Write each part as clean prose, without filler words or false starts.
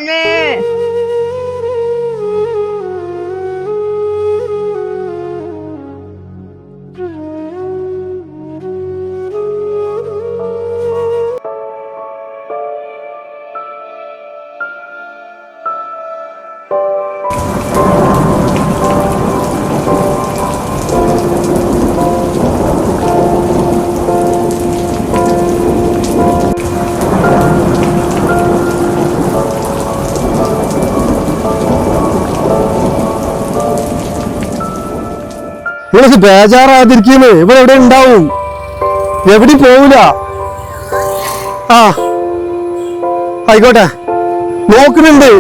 മോനെ. നിനക്ക് ബേജാറാതിരിക്കുന്നേ, ഇവിടെ എവിടെ ഉണ്ടാവും, എവിടെയും പോവില്ല. ആ ആയിക്കോട്ടെ, നോക്കുന്നുണ്ട്.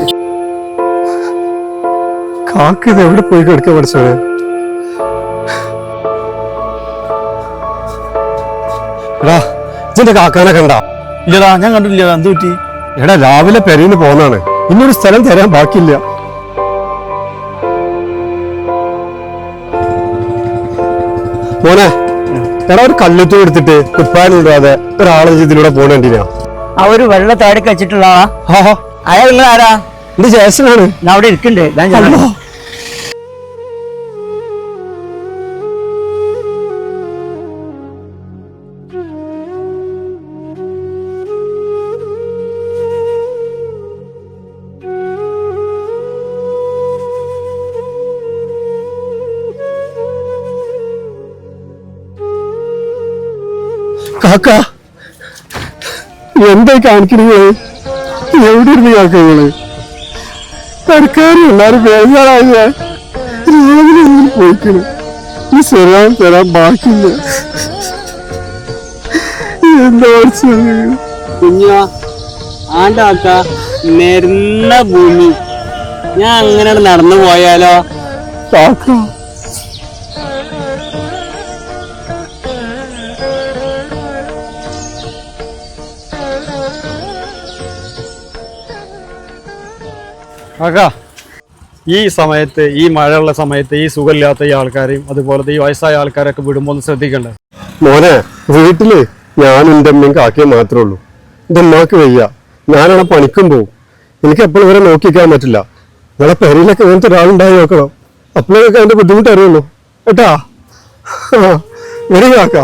കാക്കത് എവിടെ പോയി കിടക്ക പഠിച്ചത്? എടാ ഇതിന്റെ കാക്കാനെ കണ്ട? ഇല്ലടാ, ഞാൻ കണ്ടില്ല. എന്ത് പറ്റി? എടാ രാവിലെ പെരയിന്ന് പോന്നാണ്, ഇന്നൊരു സ്ഥലം തരാൻ ബാക്കിയില്ല. മോനെ, എടാ ഒരു കല്ലെത്തു എടുത്തിട്ട് കുപ്പാനിടാതെ ഒരാളെ ഇതിലൂടെ പോണേണ്ടിനാ. ആ ഒരു വെള്ള താടിക്ക് വെച്ചിട്ടുള്ള അയാൾ ആരാ? എന്റെ ജേസനാണ്. ഞാൻ അവിടെ ഇരിക്കണ്ടേ. കാക്ക എന്തായി കാണിക്കണേ? എവിടെ ഇരുന്ന് കാക്കങ്ങള് തരക്കാരും എല്ലാരും ബേജാറായ രാവിലെ പോയിക്കണ്. ഈ ശരിയാൻ തരാൻ ബാക്കിയില്ല. എന്താ കുഞ്ഞാ ആണ്ടാക്ക നെരുന്ന ഭൂമി, ഞാൻ അങ്ങനെ നടന്നു പോയാലോ? കാക്ക കാക്കാ, ഈ സമയത്ത്, ഈ മഴയുള്ള സമയത്ത് ഈ സുഖമില്ലാത്ത ഈ ആൾക്കാരെയും അതുപോലത്തെ ഈ വയസ്സായ ആൾക്കാരൊക്കെ വിടുമ്പോൾ ഒന്ന് ശ്രദ്ധിക്കണ്ടേ? മോനെ, വീട്ടില് ഞാനും എൻ്റെ അമ്മയും കാക്കയും മാത്രമേ ഉള്ളൂ. എൻ്റെ അമ്മക്ക് വയ്യ, ഞാനാണ് പണിക്കും പോവും. എനിക്ക് എപ്പോഴും ഇവരെ നോക്കിക്കാൻ പറ്റില്ല. നിങ്ങളെ പെരയിലൊക്കെ ഇങ്ങനത്തെ ഒരാളുണ്ടായി നോക്കണം, അപ്പോഴൊക്കെ അതിന്റെ ബുദ്ധിമുട്ട് അറിയുള്ളൂ കേട്ടാ. വരി കാക്ക.